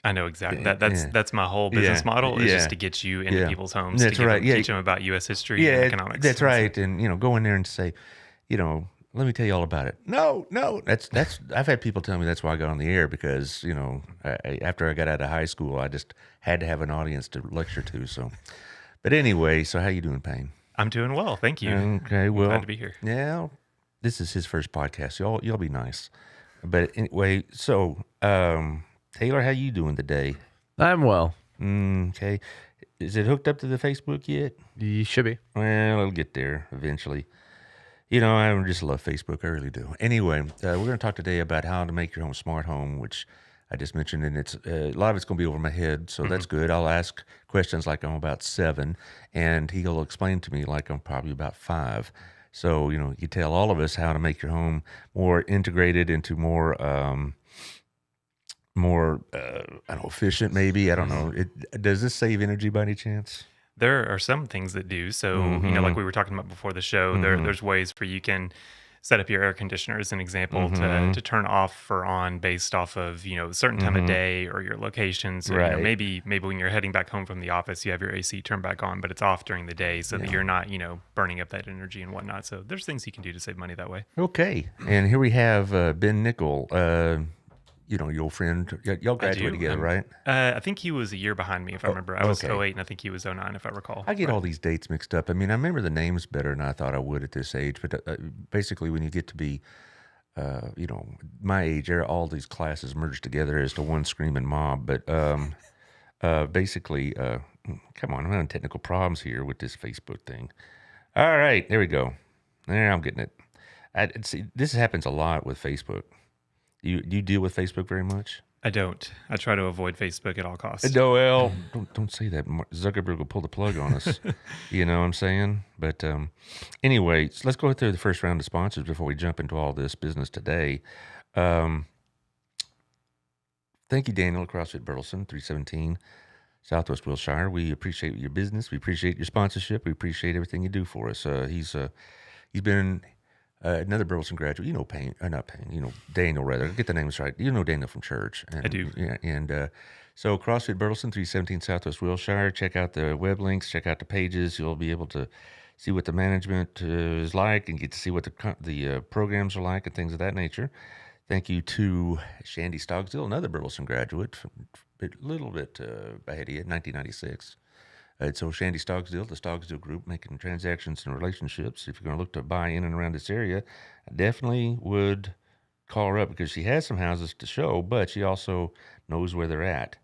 I know exactly. Yeah. That's my whole business model is just Yeah. to get you into Yeah. people's homes That's right. Yeah. teach them about U.S. history and Yeah. economics. That's right. And, go in there and say, let me tell you all about it. No, no. I've had people tell me that's why I got on the air because, after I got out of high school, I just had to have an audience to lecture to. So, but anyway, so how you doing, Payne? I'm doing well, thank you. Okay. I'm Well, glad to be here. yeah, this is his first podcast. Y'all be nice. But anyway, so, Taylor, how you doing today? I'm well. Okay. Is it hooked up to the Facebook yet? You should be. Well, it'll get there eventually. I just love Facebook. I really do. Anyway, we're going to talk today about how to make your home a smart home, which I just mentioned, and it's a lot of it's going to be over my head, so that's good. I'll ask questions like I'm about 7, and he'll explain to me like I'm probably about 5. So, you tell all of us how to make your home more integrated into more, I don't know, efficient maybe. I don't know. Does this save energy by any chance? There are some things that do. So, like we were talking about before the show, there's ways where you can set up your air conditioner as an example to turn off or on based off of, a certain time of day or your location. So, Right. maybe when you're heading back home from the office, you have your AC turned back on, but it's off during the day so that you're not, burning up that energy and whatnot. So there's things you can do to save money that way. Okay. And here we have Ben Nickel, your old friend. Y'all graduated together, right? I think he was a year behind me, if I remember. I was okay. 08, and I think he was 09, if I recall. I get all these dates mixed up. I mean, I remember the names better than I thought I would at this age. But basically, when you get to be, my age, all these classes merged together as to one screaming mob. But basically, come on, I'm having technical problems here with this Facebook thing. All right, there we go. There, I'm getting it. See, this happens a lot with Facebook. Do you deal with Facebook very much? I don't. I try to avoid Facebook at all costs. Well, don't say that. Zuckerberg will pull the plug on us. You know what I'm saying? But anyway, so let's go through the first round of sponsors before we jump into all this business today. Thank you, Daniel, CrossFit Burleson, 317 Southwest Wilshire. We appreciate your business. We appreciate your sponsorship. We appreciate everything you do for us. He's been another Burleson graduate. Payne, not Payne, Daniel rather. Get the names right. Daniel from church. And, I do. Yeah, and so CrossFit Burleson, 317 Southwest Wilshire. Check out the web links. Check out the pages. You'll be able to see what the management is like and get to see what the programs are like and things of that nature. Thank you to Shandy Stogsdill, another Burleson graduate, a little bit ahead of you, 1996. So Shandy Stogsdill, the Stogsdill Group, making transactions and relationships. If you're going to look to buy in and around this area, I definitely would call her up because she has some houses to show, but she also knows where they're at.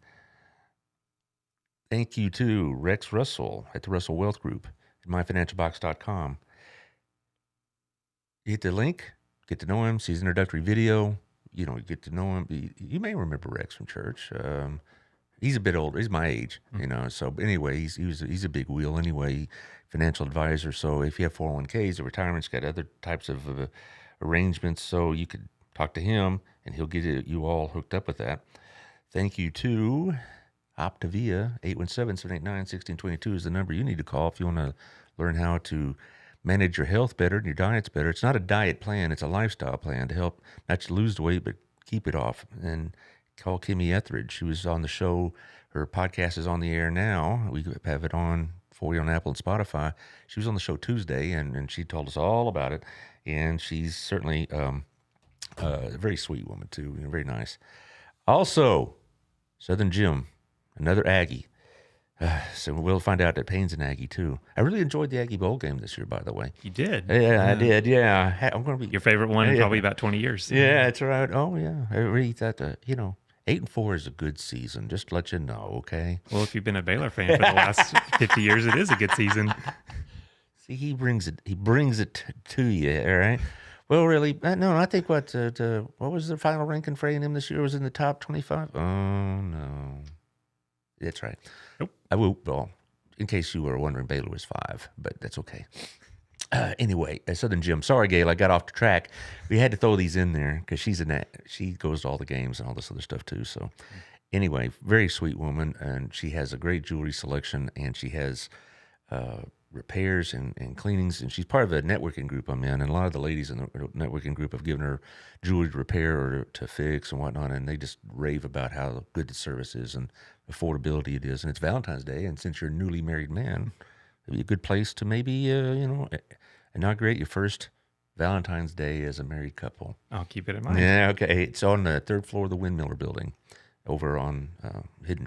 Thank you to Rex Russell at the Russell Wealth Group at myfinancialbox.com. You hit the link, get to know him, see his introductory video. You get to know him. You may remember Rex from church. He's a bit older. He's my age, So anyway, he's a big wheel anyway, financial advisor. So if you have 401ks or retirements, got other types of arrangements, so you could talk to him and he'll get you all hooked up with that. Thank you to Optavia, 817-789-1622 is the number you need to call if you want to learn how to manage your health better and your diets better. It's not a diet plan. It's a lifestyle plan to help not just lose the weight, but keep it off. And call Kimmy Etheridge. She was on the show. Her podcast is on the air now. We have it on for you on Apple and Spotify. She was on the show Tuesday, and she told us all about it. And she's certainly a very sweet woman, too. Very nice. Also, Southern Jim, another Aggie. So we'll find out that Payne's an Aggie, too. I really enjoyed the Aggie Bowl game this year, by the way. You did? Yeah, I did, yeah. I'm going to be your favorite one in probably about 20 years. Yeah, that's right. Oh, yeah. I really thought that, 8-4 is a good season. Just to let you know, okay? Well, if you've been a Baylor fan for the last 50 years, it is a good season. See, he brings it to you, all right? Well, really, no, I think what was the final ranking for A&M this year? Was in the top 25? Oh, no. That's right. Nope. Well, in case you were wondering, Baylor was 5, but that's okay. Anyway, Southern Jim. Sorry, Gail, I got off the track. We had to throw these in there because she goes to all the games and all this other stuff too. So, anyway, very sweet woman, and she has a great jewelry selection, and she has repairs and cleanings, and she's part of a networking group I'm in, and a lot of the ladies in the networking group have given her jewelry to repair or to fix and whatnot, and they just rave about how good the service is and affordability it is. And it's Valentine's Day, and since you're a newly married man, it'd be a good place to maybe inaugurate your first Valentine's Day as a married couple. I'll keep it in mind. Yeah, okay. It's on the third floor of the Windmiller Building over on Hidden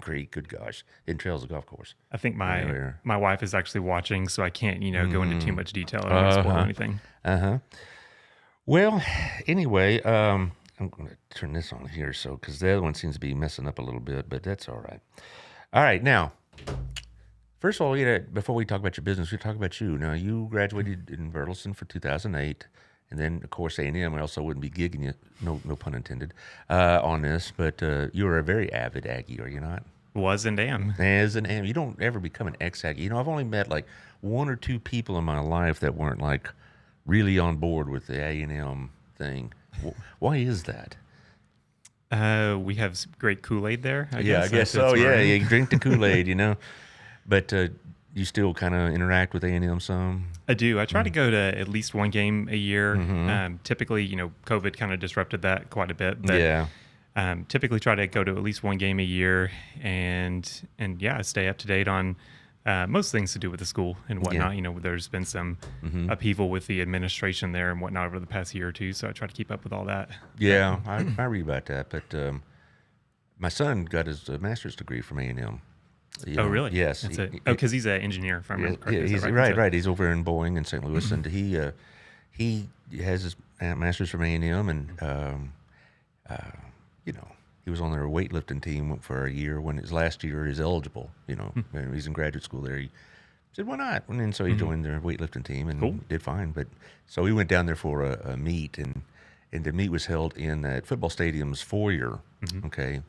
Creek. Good gosh. Hidden Trail's a golf course. I think my wife is actually watching, so I can't, go into too much detail. I don't want to spoil anything. Well, anyway, I'm going to turn this on here because the other one seems to be messing up a little bit, but that's all right. All right, now, first of all, before we talk about your business, we talk about you. Now, you graduated in Burleson for 2008. And then, of course, A&M, I also wouldn't be gigging you, no pun intended, on this. But you were a very avid Aggie, are you not? Was and am. As an am. You don't ever become an ex-Aggie. I've only met like one or two people in my life that weren't like really on board with the A&M thing. Why is that? We have great Kool-Aid there, I guess. I guess so. Yeah, you drink the Kool-Aid, But you still kind of interact with A&M some? I do. I try to go to at least one game a year. Typically, COVID kind of disrupted that quite a bit. But, typically try to go to at least one game a year and stay up to date on most things to do with the school and whatnot. Yeah. There's been some upheaval with the administration there and whatnot over the past year or two. So I try to keep up with all that. Yeah, I read about that. But my son got his master's degree from A&M. Oh, really? Yes. Because he's an engineer, if I remember correctly. He's right. He's over in Boeing in St. Louis, and he has his master's from A&M, and he was on their weightlifting team for a year. When his last year is eligible, when he's in graduate school there, he said, "Why not?" And then so he joined their weightlifting team and did fine. But so we went down there for a meet, and the meet was held in that football stadium's foyer. Okay,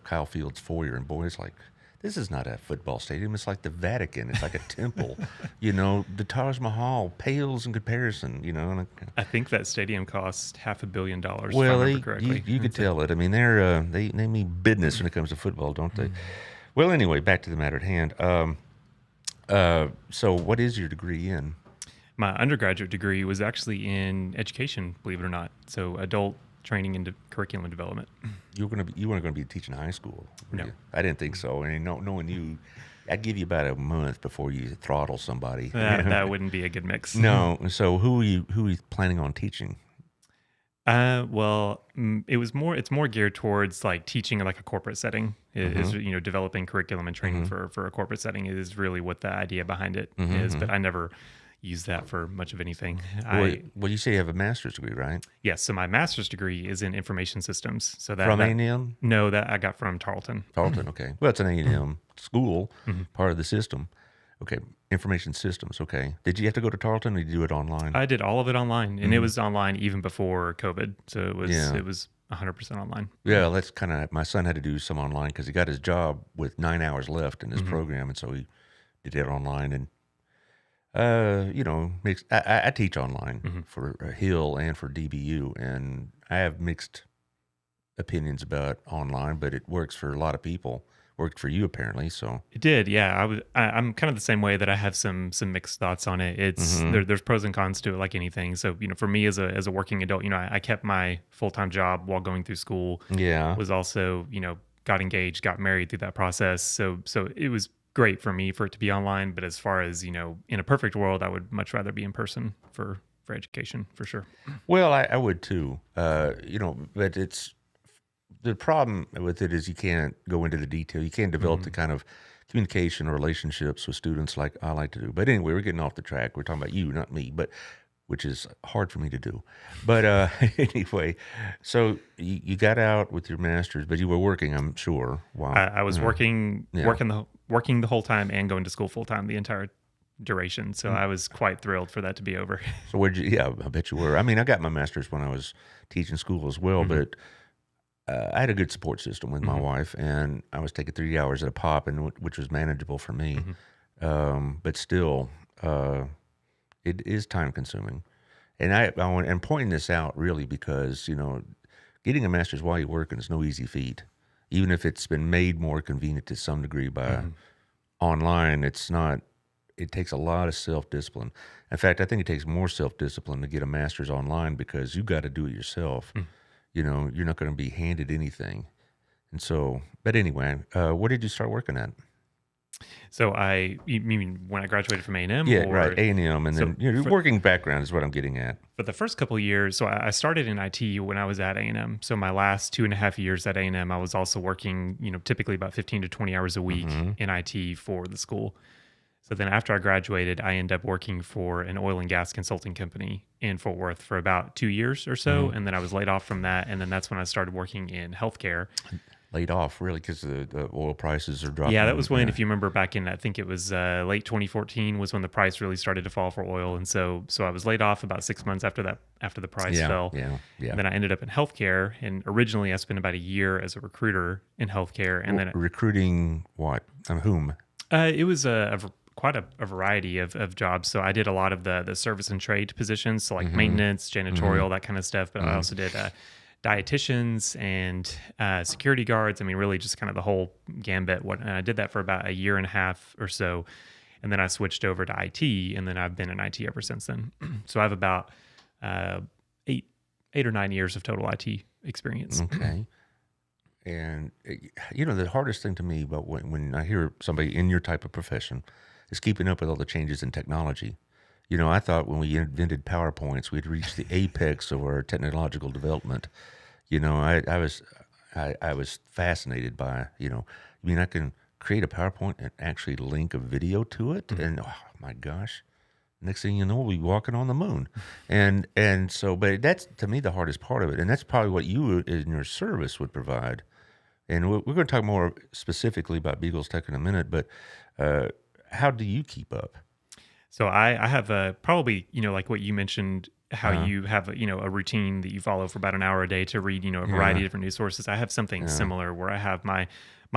Kyle Field's foyer, and boy, it's like, this is not a football stadium. It's like the Vatican. It's like a temple. The Taj Mahal pales in comparison. I think that stadium cost $500 million. Well, if I remember correctly. You could tell it. I mean, they mean business when it comes to football, don't they? Well, anyway, back to the matter at hand. So, what is your degree in? My undergraduate degree was actually in education, believe it or not. So, adult training and curriculum development. You weren't going to be teaching high school. No, I didn't think so. I mean, knowing you, I'd give you about a month before you throttle somebody. That wouldn't be a good mix. No. So who are you planning on teaching? Well, it's more geared towards like teaching in like a corporate setting. Is developing curriculum and training for a corporate setting is really what the idea behind it is. But I never use that for much of anything. Well, you say you have a master's degree, right? Yes. So my master's degree is in information systems. So from A&M? No, that I got from Tarleton. Tarleton, okay. Well, it's an A&M school, part of the system. Okay, information systems, okay. Did you have to go to Tarleton or did you do it online? I did all of it online, and it was online even before COVID. So it was 100% online. Yeah, that's kind of, my son had to do some online because he got his job with 9 hours left in his program, and so he did it online. And I teach online for Hill and for DBU, and I have mixed opinions about online, but it works for a lot of people. Worked for you apparently, so it did. Yeah, I'm kind of the same way that I have some mixed thoughts on it. It's there's pros and cons to it, like anything. So for me as a working adult, I kept my full-time job while going through school. Yeah, was also got engaged, got married through that process. So it was great for me for it to be online, but as far as in a perfect world, I would much rather be in person for education, for sure. Well, I would too. But it's the problem with it is you can't go into the detail. You can't develop the kind of communication or relationships with students like I like to do. But anyway, we're getting off the track. We're talking about you, not me, but which is hard for me to do. But anyway, so you got out with your master's, but you were working, I'm sure. Wow. I was working the whole time and going to school full time the entire duration. So I was quite thrilled for that to be over. So I bet you were. I mean, I got my master's when I was teaching school as well, but I had a good support system with my wife, and I was taking 3 hours at a pop, and which was manageable for me. But still, it is time consuming. And I'm pointing this out really because, getting a master's while you're working is no easy feat. Even if it's been made more convenient to some degree by online, it's not it takes a lot of self-discipline. In fact, I think it takes more self-discipline to get a master's online because you got to do it yourself. You know, you're not going to be handed anything. And so, but anyway, what did you start working at? So you mean when I graduated from A&M? Yeah, right, A&M, and then your working background is what I'm getting at. For the first couple of years, so I started in IT when I was at A&M. So my last 2.5 years at A&M, I was also working, typically about 15 to 20 hours a week in IT for the school. So then after I graduated, I ended up working for an oil and gas consulting company in Fort Worth for about 2 years or so. And then I was laid off from that. And then that's when I started working in healthcare. Laid off, really, because the oil prices are dropping. Yeah, that was when, if you remember back in, I think it was late 2014 was when the price really started to fall for oil. And so I was laid off about 6 months after the price fell. Yeah. And then I ended up in healthcare. And originally I spent about a year as a recruiter in healthcare. And then recruiting what? Whom? It was quite a variety of jobs. So I did a lot of the service and trade positions. So like maintenance, janitorial, that kind of stuff. But I also did dietitians and security guards. I mean, really just kind of the whole gambit. And I did that for about a year and a half or so. And then I switched over to IT, and then I've been in IT ever since then. So I have about 8 or 9 years of total IT experience. Okay. And, the hardest thing to me about when I hear somebody in your type of profession is keeping up with all the changes in technology. I thought when we invented PowerPoints, we'd reached the apex of our technological development. I was fascinated by, I can create a PowerPoint and actually link a video to it. And oh my gosh, next thing you know, we'll be walking on the moon. And so, but that's to me the hardest part of it. And that's probably what you in your service would provide. And we're going to talk more specifically about Beagles Tech in a minute, but how do you keep up? So I have probably, like what you mentioned, how you have, a routine that you follow for about an hour a day to read, a variety of different news sources. I have something similar where I have my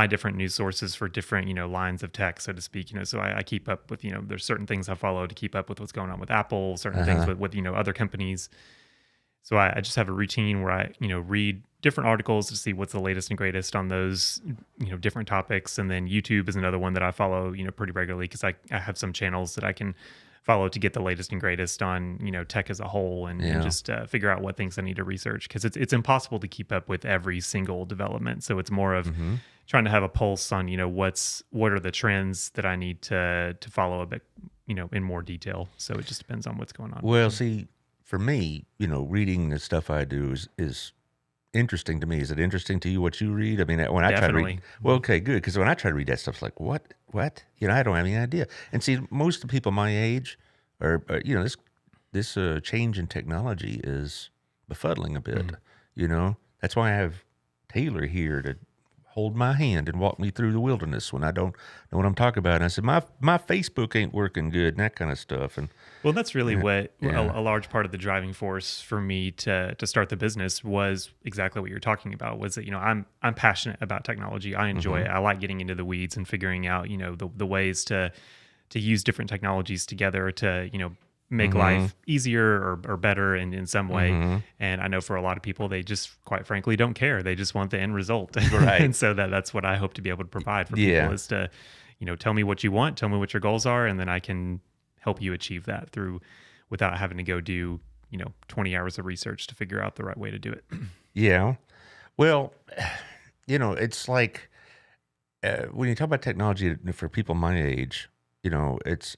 different news sources for different, lines of tech, so to speak. So I keep up with, there's certain things I follow to keep up with what's going on with Apple, certain things with other companies. So I just have a routine where I, read different articles to see what's the latest and greatest on those, different topics. And then YouTube is another one that I follow, pretty regularly because I have some channels that I can follow to get the latest and greatest on, tech as a whole and just figure out what things I need to research because it's impossible to keep up with every single development. So it's more of trying to have a pulse on, what are the trends that I need to follow a bit, in more detail. So it just depends on what's going on. Well, see, for me, reading the stuff I do is interesting to me. Is it interesting to you what you read? I mean, when I try to read, well, okay, good, because when I try to read that stuff, it's like, what? I don't have any idea. And see, most of the people my age are this change in technology is befuddling a bit. That's why I have Taylor here to hold my hand and walk me through the wilderness when I don't know what I'm talking about. And I said, my Facebook ain't working good and that kind of stuff. And well, that's really what a large part of the driving force for me to start the business was exactly what you're talking about was that, I'm passionate about technology. I enjoy it. I like getting into the weeds and figuring out, the ways to use different technologies together to, make life easier or better in some way. And I know for a lot of people, they just quite frankly don't care. They just want the end result. Right. And so that's what I hope to be able to provide for people is to, tell me what you want, tell me what your goals are, and then I can help you achieve that without having to go do, 20 hours of research to figure out the right way to do it. Yeah. Well, it's like when you talk about technology for people my age, it's,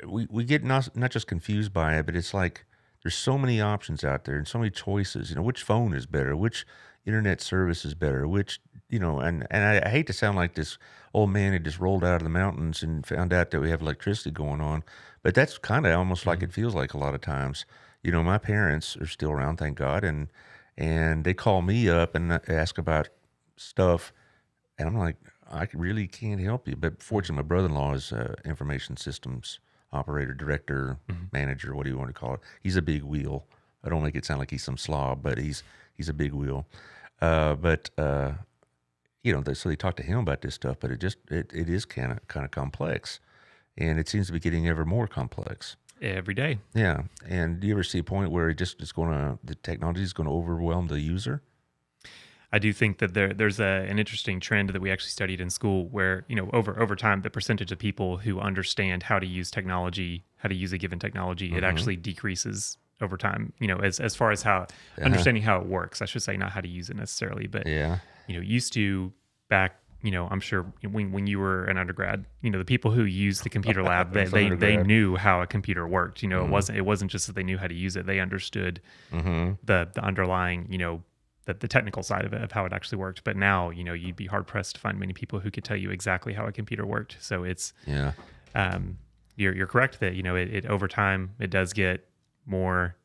we get not just confused by it, but it's like there's so many options out there and so many choices. Which phone is better, which internet service is better, which and I hate to sound like this old man who just rolled out of the mountains and found out that we have electricity going on, but that's kind of almost like it feels like a lot of times. My parents are still around, thank God, and they call me up and ask about stuff, and I'm like, I really can't help you. But fortunately, my brother-in-law is information systems operator, director, manager, what do you want to call it? He's a big wheel. I don't make it sound like he's some slob, but he's a big wheel. So they talk to him about this stuff, but it is kind of complex, and it seems to be getting ever more complex every day. Yeah. And do you ever see a point where the technology is going to overwhelm the user? I do think that there's an interesting trend that we actually studied in school where, over time, the percentage of people who understand how to use technology, how to use a given technology, it actually decreases over time, as far as how understanding how it works, I should say, not how to use it necessarily, but, used to back, I'm sure when you were an undergrad, the people who used the computer lab, they knew how a computer worked. It wasn't just that they knew how to use it. They understood the underlying, the technical side of it, of how it actually worked. But now, you'd be hard pressed to find many people who could tell you exactly how a computer worked. So it's, you're correct that, it over time, it does get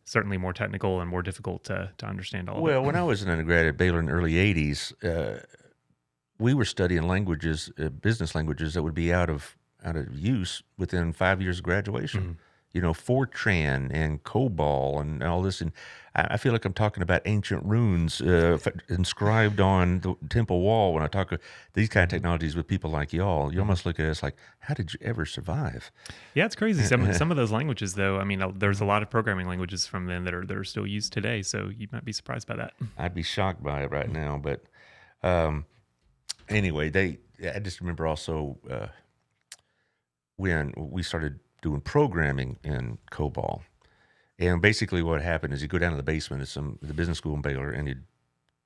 certainly more technical and more difficult to understand all of it. Well, when I was an undergrad at Baylor in the early 80s, we were studying languages, business languages that would be out of use within 5 years of graduation. Fortran and COBOL and all this. And I feel like I'm talking about ancient runes inscribed on the temple wall when I talk these kind of technologies with people like y'all. You almost look at us like, how did you ever survive? Yeah, it's crazy. Some of those languages, though, I mein, there's a lot of programming languages from then that are still used today. So you might be surprised by that. I'd be shocked by it right now. But anyway, I just remember also when we started doing programming in COBOL. And basically what happened is you go down to the basement of the business school in Baylor and you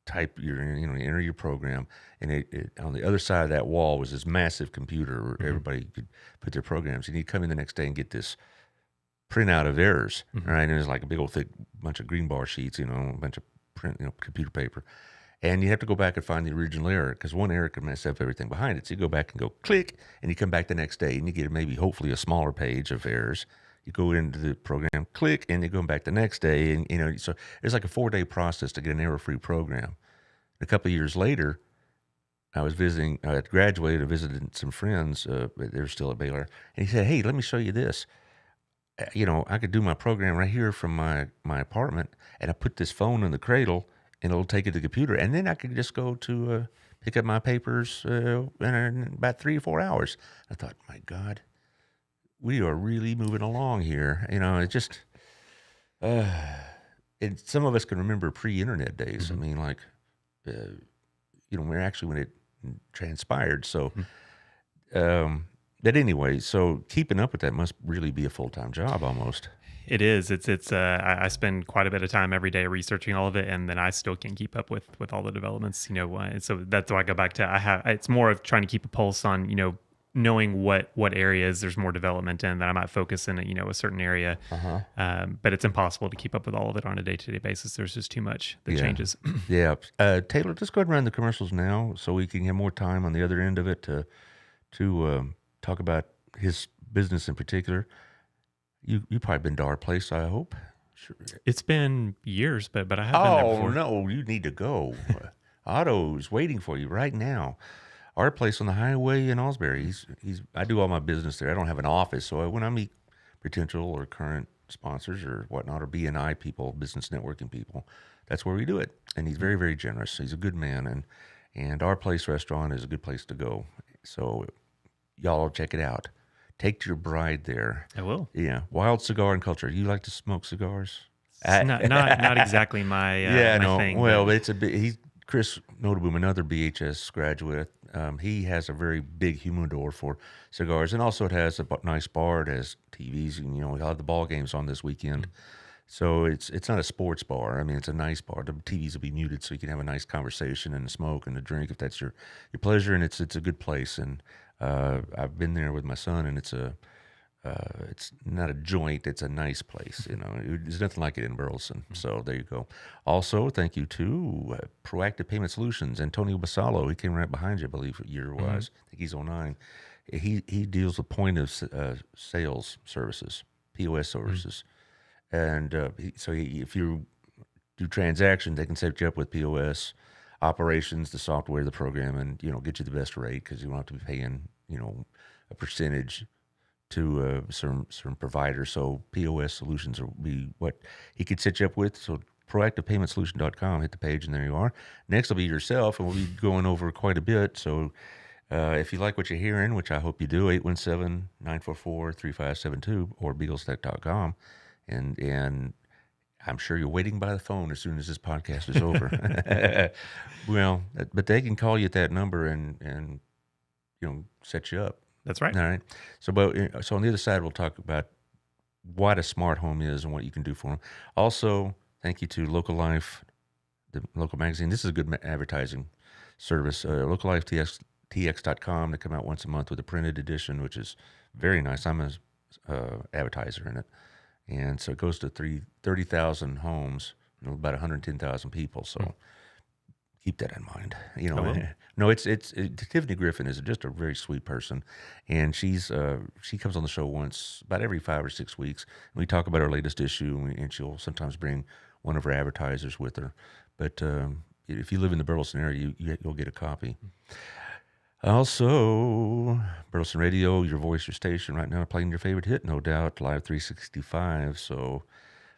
type enter your program, and it on the other side of that wall was this massive computer where everybody could put their programs, and you'd come in the next day and get this printout of errors, right? And it was like a big old thick bunch of green bar sheets, a bunch of print, computer paper. And you have to go back and find the original error because one error can mess up everything behind it. So you go back and go click, and you come back the next day, and you get hopefully a smaller page of errors. You go into the program, click, and you go back the next day, and so it's like a 4-day process to get an error-free program. A couple of years later, I had graduated and visited some friends. They were still at Baylor, and he said, "Hey, let me show you this. I could do my program right here from my apartment, and I put this phone in the cradle." And it'll take it to the computer, and then I could just go to pick up my papers in about 3 or 4 hours. I thought, my God, we are really moving along here. It just, some of us can remember pre-internet days. I mean, like, we're actually when it transpired. So, but anyway, so keeping up with that must really be a full-time job almost. It is. I spend quite a bit of time every day researching all of it, and then I still can't keep up with all the developments. So that's why I go back to it's more of trying to keep a pulse on knowing what areas there's more development in that I might focus in a certain area. But it's impossible to keep up with all of it on a day-to-day basis. There's just too much that changes. Yeah. Taylor, just go ahead and run the commercials now so we can have more time on the other end of it to talk about his business in particular. You probably been to our place, I hope. Sure. It's been years, but I have been there before. Oh, no, you need to go. Otto's waiting for you right now. Our place on the highway in Osbury. I do all my business there. I don't have an office, so when I meet potential or current sponsors or whatnot, or BNI people, business networking people, that's where we do it. And he's very, very generous. He's a good man, and our place restaurant is a good place to go. So y'all check it out. Take your bride there. I will. Yeah, Wild Cigar and Culture. You like to smoke cigars? It's not exactly my my thing. Well, it's he's Chris Notaboom, another BHS graduate. He has a very big humidor for cigars, and also it has a nice bar. It has TVs, and we'll have the ball games on this weekend. So it's not a sports bar. I mean, it's a nice bar. The TVs will be muted, so you can have a nice conversation and a smoke and a drink if that's your pleasure. And it's a good place. And I've been there with my son, and it's not a joint. It's a nice place. There's nothing like it in Burleson. So there you go. Also, thank you to Proactive Payment Solutions. Antonio Basalo, he came right behind you, I believe, year-wise. I think he's 09. He deals with point of sales services, POS services. And if you do transactions, they can set you up with POS operations, the software, the program, and get you the best rate because you don't have to be paying a percentage to certain providers. So POS solutions will be what he could set you up with. So proactivepaymentsolution.com, hit the page, and there you are. Next will be yourself, and we'll be going over quite a bit. So if you like what you're hearing, which I hope you do, 817-944-3572 or beaglestech.com. And I'm sure you're waiting by the phone as soon as this podcast is over. Well, but they can call you at that number and set you up. That's right. All right. So on the other side, we'll talk about what a smart home is and what you can do for them. Also, thank you to Local Life, the local magazine. This is a good advertising service. LocalLifeTX.com. They come out once a month with a printed edition, which is very nice. I'm an advertiser in it. And so it goes to 30,000 homes, about 110,000 people. So keep that in mind. No, it's Tiffany Griffin is just a very sweet person, and she comes on the show once about every 5 or 6 weeks. And we talk about our latest issue, and she'll sometimes bring one of her advertisers with her. But if you live in the Burleson area, you'll get a copy. Also, Burleson Radio, your voice, your station right now, playing your favorite hit, no doubt, Live 365. So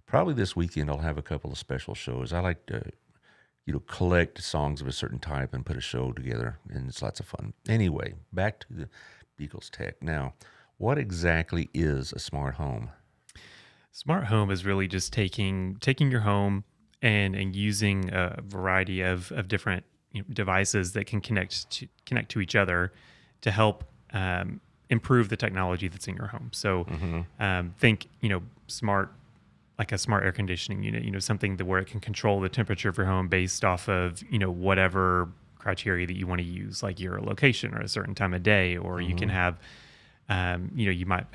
probably this weekend I'll have a couple of special shows. I like to, collect songs of a certain type and put a show together, and it's lots of fun. Anyway, back to the Beagles Tech. Now, what exactly is a smart home? Smart home is really just taking your home and using a variety of different devices that can connect to each other to help improve the technology that's in your home. So think smart, like a smart air conditioning unit, something where it can control the temperature of your home based off of whatever criteria that you want to use, like your location or a certain time of day, or you can have you might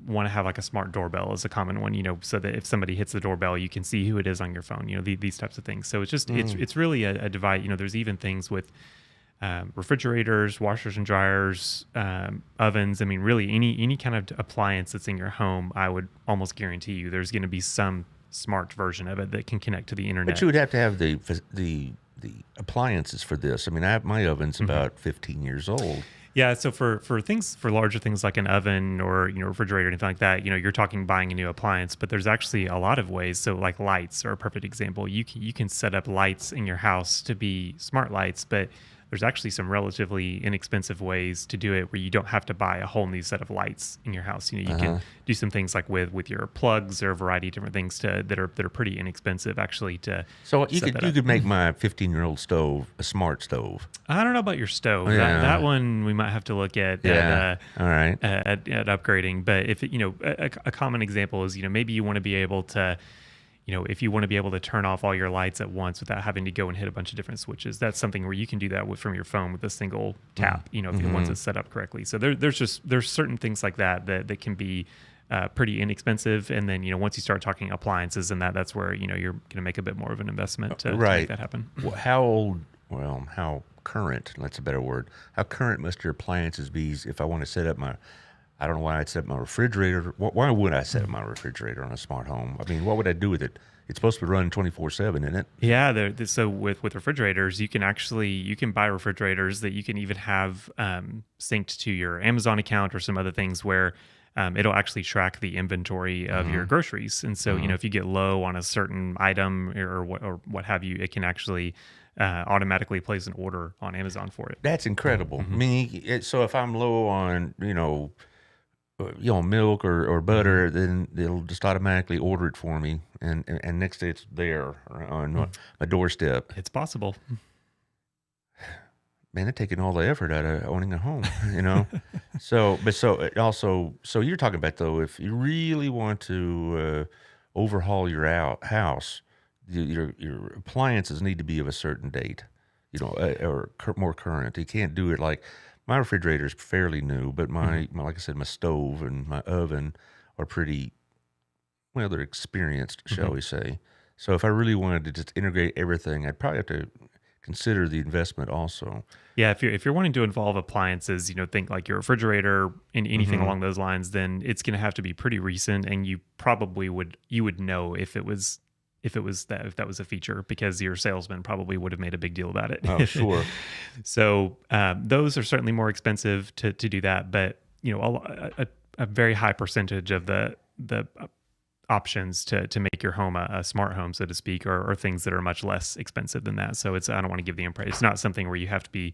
want to have like a smart doorbell is a common one, so that if somebody hits the doorbell, you can see who it is on your phone, these types of things. So it's just, it's really a device. There's even things with refrigerators, washers and dryers, ovens. I mean, really any kind of appliance that's in your home, I would almost guarantee you there's going to be some smart version of it that can connect to the internet. But you would have to have the appliances for this. I mean, my oven's about 15 years old. Yeah, so for larger things like an oven or refrigerator or anything like that, you're talking buying a new appliance, but there's actually a lot of ways. So like lights are a perfect example. You can set up lights in your house to be smart lights, but there's actually some relatively inexpensive ways to do it where you don't have to buy a whole new set of lights in your house. You can do some things like with your plugs or a variety of different things that are pretty inexpensive actually to. So you could make my 15-year-old stove a smart stove. I don't know about your stove. Yeah. That one we might have to look at. All right. At upgrading. But if a common example is maybe you want to be able to. If you want to be able to turn off all your lights at once without having to go and hit a bunch of different switches, that's something where you can do that from your phone with a single tap, if once it's set up correctly. So there's certain things like that can be pretty inexpensive. And then, once you start talking appliances and that's where, you're going to make a bit more of an investment to make that happen. How current, that's a better word. How current must your appliances be if I want to set up I don't know why I'd set up my refrigerator. Why would I set up my refrigerator on a smart home? I mean, what would I do with it? It's supposed to run 24/7, isn't it? Yeah. So with refrigerators, you can buy refrigerators that you can even have synced to your Amazon account or some other things where it'll actually track the inventory of your groceries. And so, if you get low on a certain item or what have you, it can actually automatically place an order on Amazon for it. That's incredible. I mean, so if I'm low on, milk or butter, then it'll just automatically order it for me, and next day it's there on my doorstep. It's possible. Man, they're taking all the effort out of owning a home, So you're talking about, though, if you really want to overhaul your house, your appliances need to be of a certain date, or more current. You can't do it like. My refrigerator is fairly new, but like I said, my stove and my oven are pretty, they're experienced, shall we say. So if I really wanted to just integrate everything, I'd probably have to consider the investment also. Yeah, if you're wanting to involve appliances, think like your refrigerator and anything along those lines, then it's going to have to be pretty recent, and you probably would know if that was a feature, because your salesman probably would have made a big deal about it. Oh, sure. So those are certainly more expensive to do that, but a very high percentage of the options to make your home a smart home, so to speak, or things that are much less expensive than that. So I don't want to give the impression, it's not something where you have to be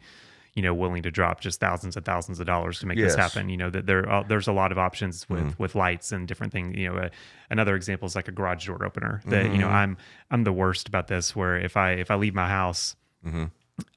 willing to drop just thousands and thousands of dollars to make this happen. That there's a lot of options with lights and different things. Another example is like a garage door opener. That I'm the worst about this. Where if I leave my house,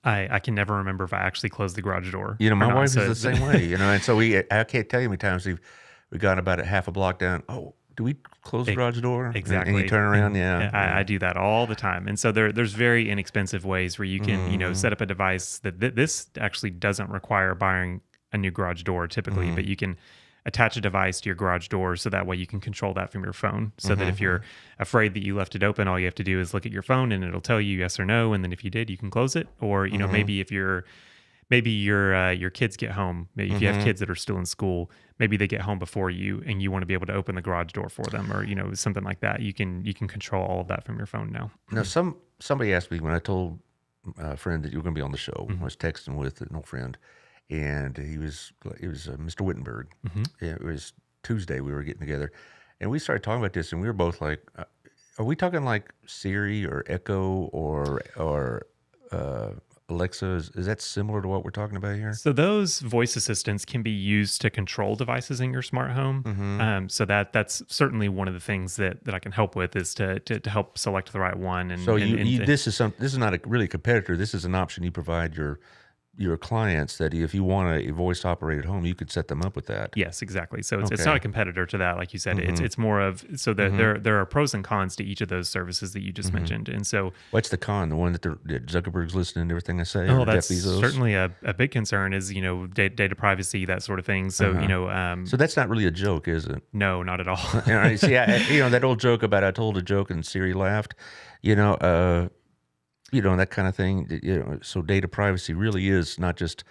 I can never remember if I actually closed the garage door. My wife is the same way. And so I can't tell you how many times we got about a half a block down. Oh, do we close the garage door? Exactly. And you turn around, I do that all the time. And so there's very inexpensive ways where you can, set up a device that this actually doesn't require buying a new garage door typically, but you can attach a device to your garage door so that way you can control that from your phone. So that if you're afraid that you left it open, all you have to do is look at your phone and it'll tell you yes or no. And then if you did, you can close it. Or, maybe if your kids get home, maybe if you have kids that are still in school, maybe they get home before you and you want to be able to open the garage door for them or, something like that. You can control all of that from your phone now. Now, somebody asked me when I told a friend that you were going to be on the show, I was texting with an old friend and it was Mr. Wittenberg. It was Tuesday we were getting together and we started talking about this and we were both like, are we talking like Siri or Echo or Alexa? Is that similar to what we're talking about here? So those voice assistants can be used to control devices in your smart home. So that's certainly one of the things that I can help with is to help select the right one. And so this is not a really competitor. This is an option you provide your clients that if you want a voice operated home, you could set them up with that. Yes, exactly. So it's not a competitor to that, like you said. It's more of so that there are pros and cons to each of those services that you just mentioned. And so, what's the con? The one that Zuckerberg's listening to everything I say. Oh, that's certainly a big concern. Is data privacy, that sort of thing. So so that's not really a joke, is it? No, not at all. See, that old joke about I told a joke and Siri laughed. That kind of thing. So data privacy really is not just,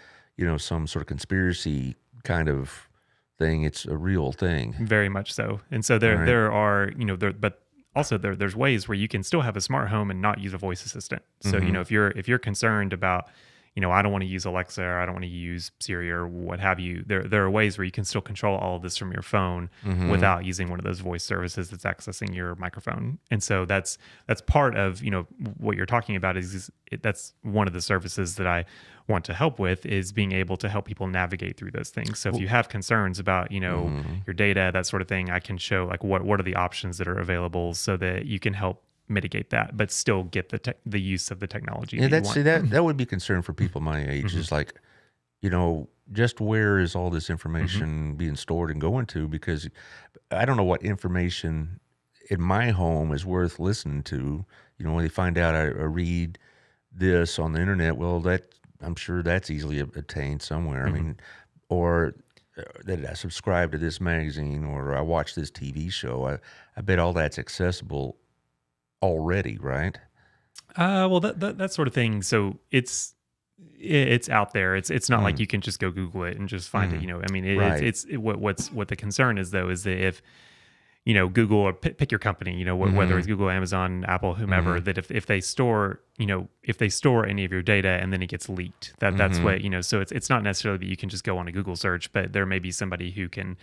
some sort of conspiracy kind of thing. It's a real thing. Very much so. And so there are, but also there's ways where you can still have a smart home and not use a voice assistant. So, if you're concerned about, I don't want to use Alexa or I don't want to use Siri or what have you. There are ways where you can still control all of this from your phone without using one of those voice services that's accessing your microphone. And so that's part of, what you're talking about that's one of the services that I want to help with is being able to help people navigate through those things. So if you have concerns about, your data, that sort of thing, I can show like what are the options that are available so that you can help mitigate that, but still get the use of the technology. Yeah, that would be concern for people my age. Is like, just where is all this information being stored and going to? Because I don't know what information in my home is worth listening to. When they find out I read this on the internet, well, I'm sure that's easily obtained somewhere. I mean, or that I subscribe to this magazine or I watch this TV show. I bet all that's accessible already, right? Well, that sort of thing. So it's out there. It's not like you can just go Google it and just find it. I mean, what the concern is though is that if Google or pick your company, whether it's Google, Amazon, Apple, whomever, that if they store any of your data and then it gets leaked, that's what So it's not necessarily that you can just go on a Google search, but there may be somebody who can.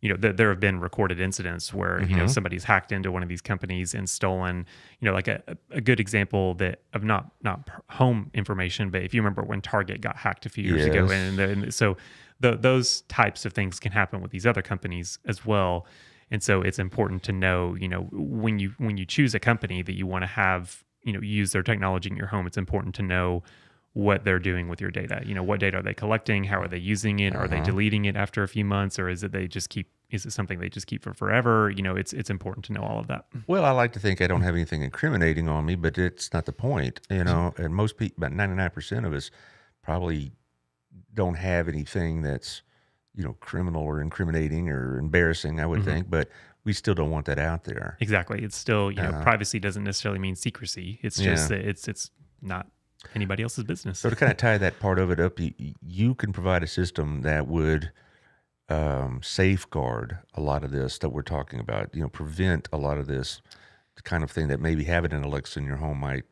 There have been recorded incidents where, somebody's hacked into one of these companies and stolen, like a good example of not home information, but if you remember when Target got hacked a few years ago. And so those types of things can happen with these other companies as well. And so it's important to know, when you choose a company that you want to have, use their technology in your home, it's important to know what they're doing with your data. What data are they collecting? How are they using it? Are they deleting it after a few months, or is it something they just keep for forever? It's important to know all of that. Well, I like to think I don't have anything incriminating on me, but it's not the point, and most people, about 99% of us probably don't have anything that's, criminal or incriminating or embarrassing, I would think, but we still don't want that out there. Exactly. It's still, privacy doesn't necessarily mean secrecy. It's just that it's not anybody else's business. So to kind of tie that part of it up, you can provide a system that would safeguard a lot of this that we're talking about, prevent a lot of this kind of thing that maybe having an Alexa in your home might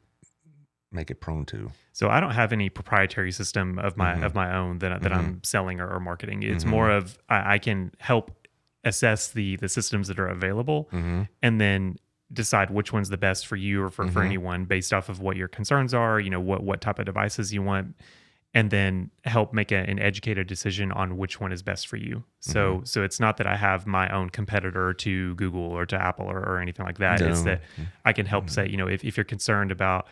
make it prone to. So I don't have any proprietary system of my own that I'm selling or marketing. It's more of I can help assess the systems that are available and then decide which one's the best for you or for anyone based off of what your concerns are, what type of devices you want. and then help make an educated decision on which one is best for you. So so it's not that I have my own competitor to Google or to Apple or anything like that. It's No. that I can help say, if you're concerned about,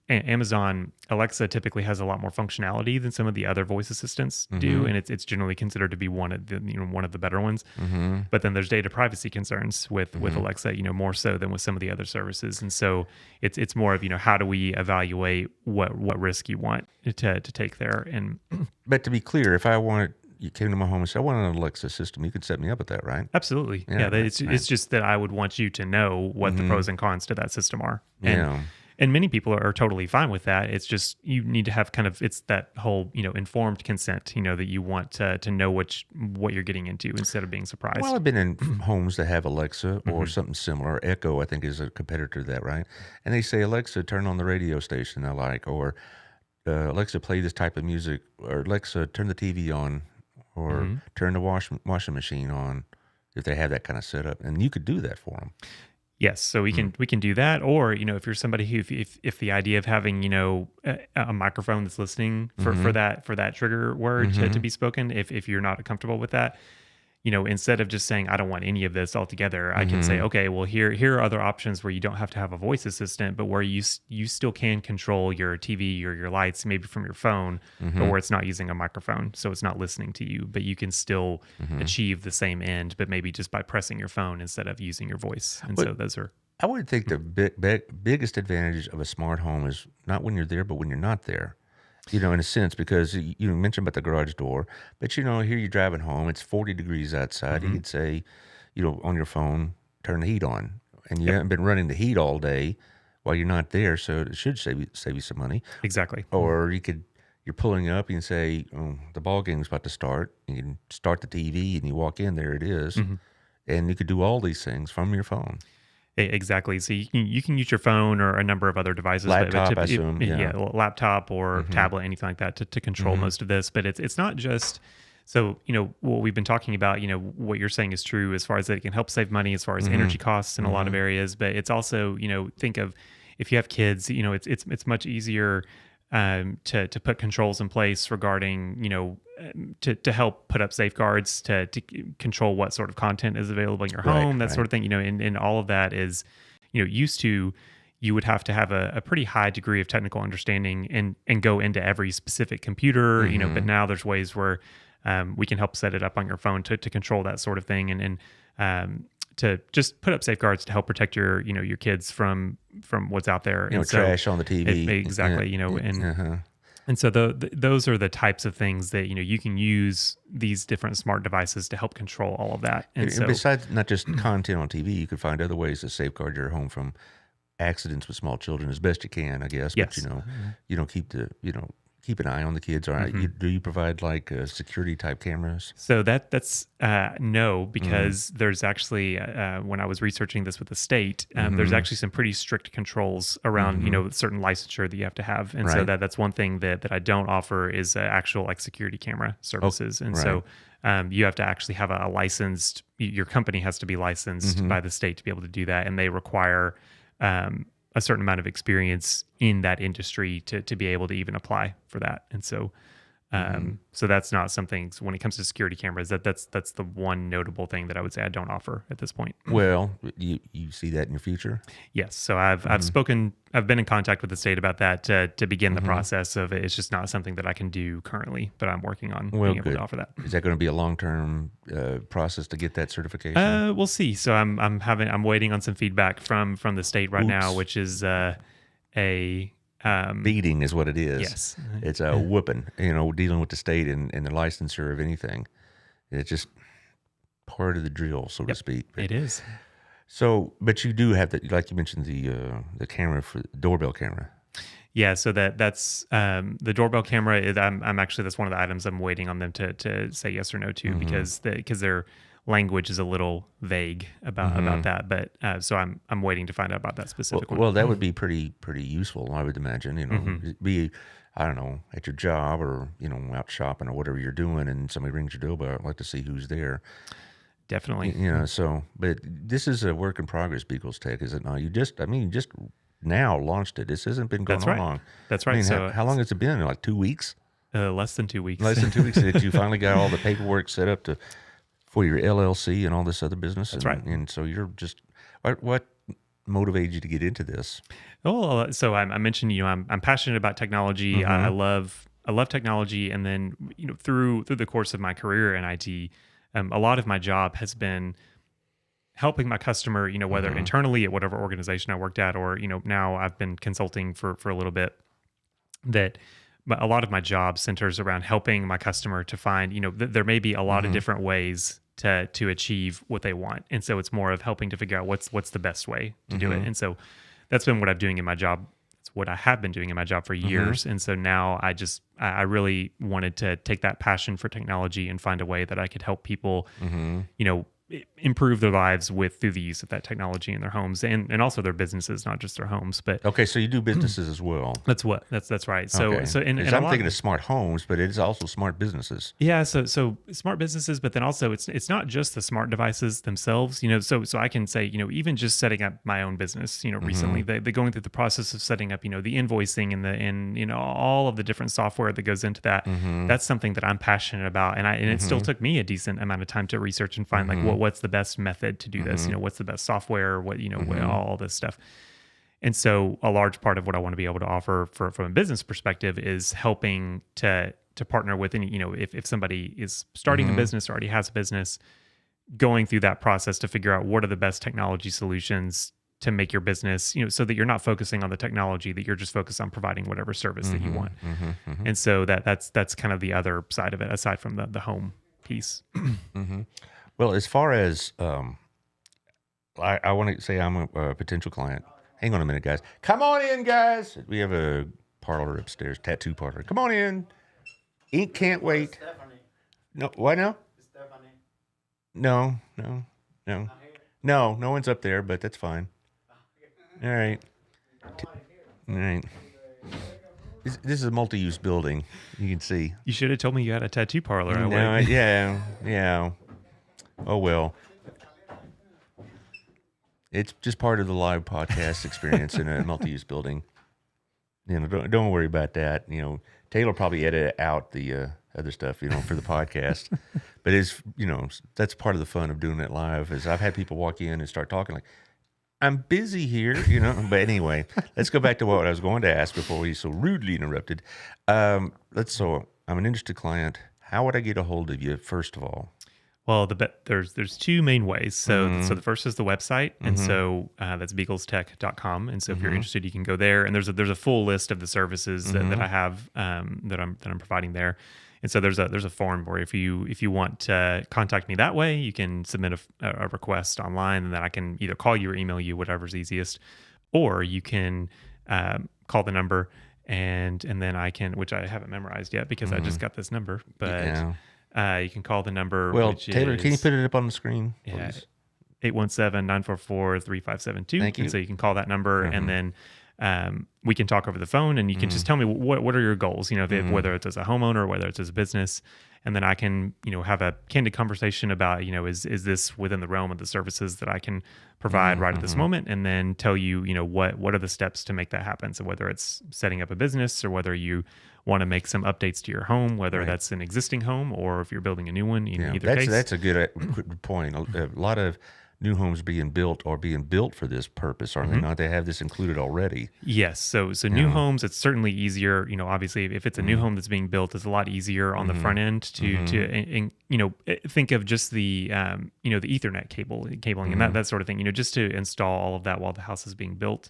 Amazon Alexa typically has a lot more functionality than some of the other voice assistants do, and it's generally considered to be one of the better ones. But then there's data privacy concerns with Alexa, more so than with some of the other services. And so it's more of how do we evaluate what risk you want to take there. And But to be clear, if you came to my home and said, I want an Alexa system, you could set me up with that, right? absolutely, Yeah, it's just that I would want you to know what the pros and cons to that system are. Yeah. And many people are totally fine with that. It's just you need to have it's that whole informed consent. That you want to know what you're getting into instead of being surprised. Well, I've been in homes that have Alexa or something similar. Echo, I think, is a competitor to that, right? And they say, Alexa, turn on the radio station I like, or Alexa, play this type of music, or Alexa, turn the TV on, or turn the washing machine on, if they have that kind of setup. And you could do that for them. Yes, so we can do that, or if you're somebody who if the idea of having a microphone that's listening for that trigger word to be spoken, if you're not comfortable with that, instead of just saying I don't want any of this altogether, I can say, okay, well here are other options where you don't have to have a voice assistant, but where you still can control your TV or your lights maybe from your phone, but where it's not using a microphone, so it's not listening to you, but you can still achieve the same end, but maybe just by pressing your phone instead of using your voice. And so those are. I would think the biggest advantage of a smart home is not when you're there, but when you're not there. In a sense, because you mentioned about the garage door, but here you're driving home, it's 40 degrees outside. You could say, on your phone, turn the heat on, and you haven't been running the heat all day while you're not there, so it should save you some money. Exactly. Or you're pulling up, you can say, oh, the ball game's about to start. You can start the TV, and you walk in, there it is, and you could do all these things from your phone. Exactly. So you can use your phone or a number of other devices, laptop, I assume, laptop or tablet, anything like that to control most of this. But it's not just. So what we've been talking about. What you're saying is true as far as that it can help save money as far as energy costs in a lot of areas. But it's also think of if you have kids. It's much easier to put controls in place regarding to help put up safeguards to control what sort of content is available in your home, that sort of thing. And all of that is used to, you would have to have a pretty high degree of technical understanding and go into every specific computer. But now there's ways where we can help set it up on your phone to control that sort of thing and to just put up safeguards to help protect your kids from what's out there. And trash on the TV. Exactly. And so those are the types of things that you can use these different smart devices to help control all of that. And so, besides not just content on TV, you could find other ways to safeguard your home from accidents with small children as best you can, I guess. Yes. But you don't keep an eye on the kids. All right. Do you provide like security type cameras? So that's no, because there's actually when I was researching this with the state, there's actually some pretty strict controls around certain licensure that you have to have, and so that's one thing that I don't offer is actual like security camera services, and so you have to actually have a licensed. Your company has to be licensed by the state to be able to do that, and they require a certain amount of experience in that industry to be able to even apply for that. And so, so that's not something, when it comes to security cameras, that's the one notable thing that I would say I don't offer at this point. Well, you see that in your future? Yes. So I've been in contact with the state about that to begin the process of it. It's just not something that I can do currently, but I'm working on being able to offer that. Is that going to be a long-term process to get that certification? We'll see. So I'm waiting on some feedback from the state right now, which is a beating is what it is. Yes. It's a whooping, dealing with the state and the licensure of anything. It's just part of the drill, so to speak. But, it is. So, but you do have like you mentioned, the camera for the doorbell camera. Yeah, so that's the doorbell camera. I'm actually, that's one of the items I'm waiting on them to say yes or no to, because their language is a little vague about that. But so I'm waiting to find out about that specific one. Well, that would be pretty useful, I would imagine. Be, I don't know, at your job or out shopping or whatever you're doing, and somebody rings your doorbell. I'd like to see who's there. Definitely. So, but this is a work in progress, Beagles Tech, is it not? You just now launched it. This hasn't been going That's on right. long. That's right. I mean, So how long has it been? Like 2 weeks? less than 2 weeks. Less than 2 weeks that you finally got all the paperwork set up for your LLC and all this other business. That's and, right. And so you're just what motivated you to get into this? Well, so I mentioned, I'm passionate about technology. I love technology, and then through the course of my career in IT, a lot of my job has been helping my customer. Whether internally at whatever organization I worked at, or now I've been consulting for a little bit. That a lot of my job centers around helping my customer to find, there may be a lot of different ways to achieve what they want, and so it's more of helping to figure out what's the best way to do it. And so that's been what I'm doing in my job. It's what I have been doing in my job for years. And so now I really wanted to take that passion for technology and find a way that I could help people, improve their lives through the use of that technology in their homes and also their businesses, not just their homes. But Okay, so you do businesses as well. that's right. So Okay. and 'Cause I'm thinking of smart homes, but it is also smart businesses. Yeah, so smart businesses, but then also it's not just the smart devices themselves, so I can say, even just setting up my own business, recently they going through the process of setting up, the invoicing and all of the different software that goes into that. That's something that I'm passionate about, and it still took me a decent amount of time to research and find like what's the best method to do this, what's the best software, what all this stuff. And so a large part of what I want to be able to offer from a business perspective is helping to partner with any, if somebody is starting a business or already has a business, going through that process to figure out what are the best technology solutions to make your business, so that you're not focusing on the technology, that you're just focused on providing whatever service that you want. And so that's kind of the other side of it, aside from the home piece. Well, as far as I want to say I'm a potential client. Hang on a minute, guys. Come on in, guys. We have a parlor upstairs, tattoo parlor. Come on in. Ink can't wait. No, why now? No. No one's up there, but that's fine. All right. All right. This is a multi-use building. You can see. You should have told me you had a tattoo parlor. No, yeah. Oh, well. It's just part of the live podcast experience in a multi-use building. Don't worry about that. Taylor probably edit out the other stuff, for the podcast. But it's, that's part of the fun of doing it live. Is I've had people walk in and start talking like, I'm busy here, But anyway, let's go back to what I was going to ask before we so rudely interrupted. So I'm an interested client. How would I get a hold of you, first of all? Well, there's two main ways. So the first is the website, and so that's beaglestech.com. And so if you're interested, you can go there. And there's a full list of the services that I have that I'm providing there. And so there's a form where if you want to contact me that way, you can submit a request online, and then I can either call you or email you, whatever's easiest, or you can call the number and then I can, which I haven't memorized yet because I just got this number, but. Yeah. You can call the number. Well, which Taylor, is, can you put it up on the screen? Yeah, 817-944-3572. Thank you. And so you can call that number, and then we can talk over the phone, and you can just tell me what are your goals. Whether it's as a homeowner or whether it's as a business, and then I can have a candid conversation about is this within the realm of the services that I can provide right at this moment, and then tell you what are the steps to make that happen. So whether it's setting up a business or whether you want to make some updates to your home, whether that's an existing home or if you're building a new one, either case. That's a good point. A lot of new homes being built are being built for this purpose, are they not? They have this included already. Yes. So new homes, it's certainly easier. Obviously, if it's a new home that's being built, it's a lot easier on the front end to think of just the the Ethernet cabling and that sort of thing. Just to install all of that while the house is being built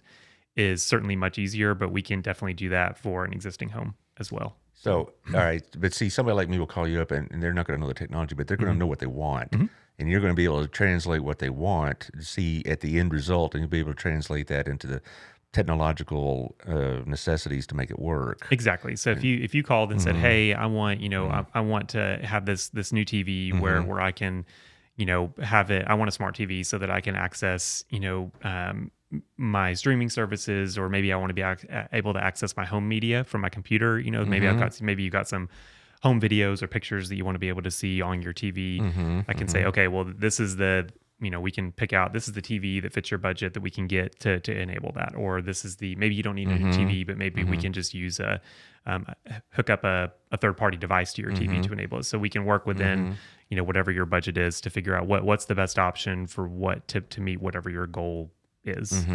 is certainly much easier. But we can definitely do that for an existing home as well. So, all right, but see, somebody like me will call you up, and they're not going to know the technology, but they're going to know what they want. And you're going to be able to translate what they want, see at the end result, and you'll be able to translate that into the technological necessities to make it work. Exactly. So if you called and said, "Hey, I want I want to have this new TV where I can have it. I want a smart TV so that I can access my streaming services, or maybe I want to be able to access my home media from my computer. Maybe you got some home videos or pictures that you want to be able to see on your TV. I can say, okay, well, this is the we can pick out, this is the TV that fits your budget that we can get to enable that, or this is maybe you don't need a new TV, but maybe we can just use hook up a third party device to your TV to enable it. So we can work within, whatever your budget is to figure out what's the best option for what to meet whatever your goal is.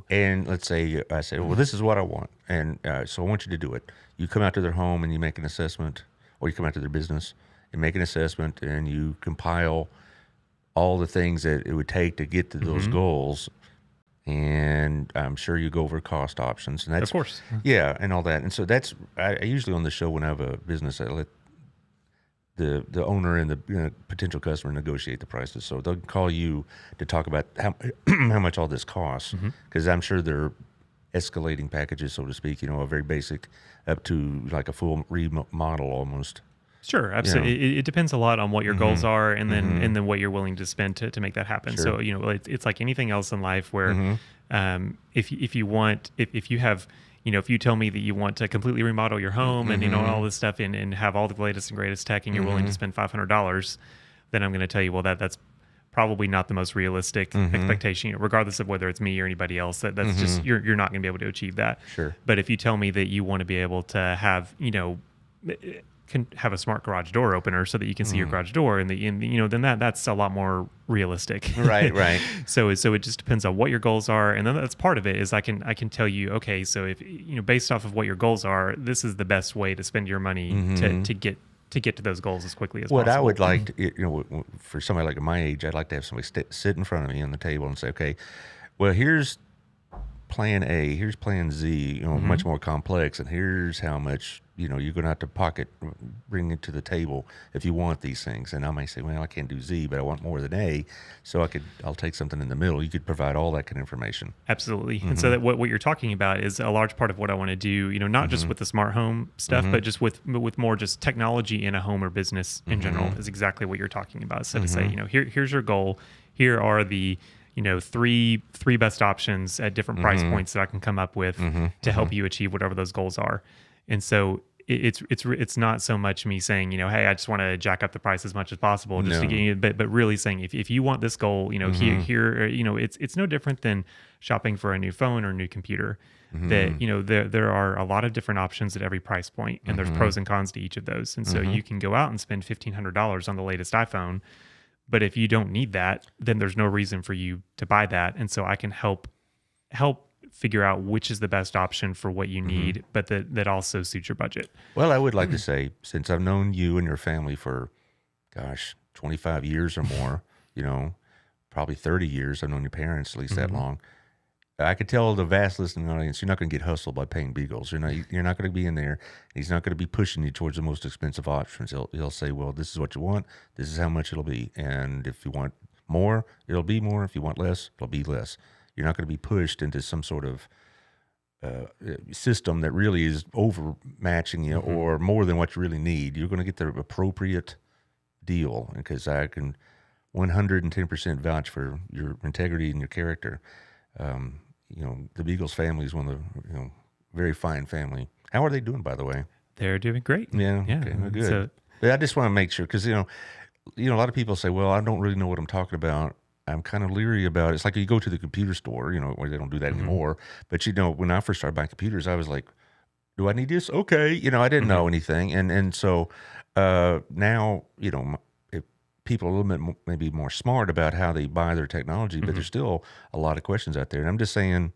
And let's say I say, well, this is what I want. And so I want you to do it. You come out to their home and you make an assessment, or you come out to their business and make an assessment, and you compile all the things that it would take to get to those goals. And I'm sure you go over cost options, and that's, of course, and all that. And so that's, I usually on the show, when I have a business, I let the owner and the potential customer negotiate the prices. So they'll call you to talk about how much all this costs, because I'm sure they're escalating packages, so to speak, a very basic up to like a full remodel almost. Sure, absolutely. It depends a lot on what your goals are, and then what you're willing to spend to make that happen. Sure. So it's like anything else in life where if you have, if you tell me that you want to completely remodel your home and all this stuff and have all the latest and greatest tech, and you're willing to spend $500, then I'm going to tell you, well, that's probably not the most realistic expectation, regardless of whether it's me or anybody else. That's just you're not going to be able to achieve that. Sure. But if you tell me that you want to be able to have can have a smart garage door opener so that you can see your garage door, and then that's a lot more realistic. Right. So it just depends on what your goals are, and then that's part of it. Is I can tell you, okay, so if based off of what your goals are, this is the best way to spend your money to get to those goals as quickly as possible. What I would like to, for somebody like my age, I'd like to have somebody sit in front of me on the table and say, okay, well, here's plan A, here's plan Z, much more complex, and here's how much you're going to have to bring it to the table if you want these things. And I may say, well, I can't do Z, but I want more than A, so I'll take something in the middle. You could provide all that kind of information. Absolutely. And so that what you're talking about is a large part of what I want to do, not just with the smart home stuff, but just with more just technology in a home or business in general, is exactly what you're talking about. So to say, here's your goal, here are the three best options at different price points that I can come up with to help you achieve whatever those goals are. And so it's not so much me saying, hey, I just want to jack up the price as much as possible, just to get you, but really saying, if you want this goal, here, it's no different than shopping for a new phone or a new computer. That there are a lot of different options at every price point, and there's pros and cons to each of those. And so you can go out and spend $1,500 on the latest iPhone, but if you don't need that, then there's no reason for you to buy that. And so I can help figure out which is the best option for what you need, but that also suits your budget. Well, I would like to say, since I've known you and your family for, 25 years or more, probably 30 years. I've known your parents at least that long. I could tell the vast listening audience, you're not going to get hustled by Payne Beagles. You're not going to be in there. He's not going to be pushing you towards the most expensive options. He'll say, well, this is what you want. This is how much it'll be. And if you want more, it'll be more. If you want less, it'll be less. You're not going to be pushed into some sort of system that really is overmatching you or more than what you really need. You're going to get the appropriate deal, because I can 110% vouch for your integrity and your character. The Beagles family is one of the very fine family. How are they doing, by the way? They're doing great. Yeah. Okay, well, good. But I just want to make sure, because a lot of people say, well, I don't really know what I'm talking about. I'm kind of leery about it. It's like you go to the computer store, where they don't do that anymore. But when I first started buying computers, I was like, do I need this? Okay. I didn't know anything. And so now, if people are a little bit maybe more smart about how they buy their technology, but there's still a lot of questions out there. And I'm just saying,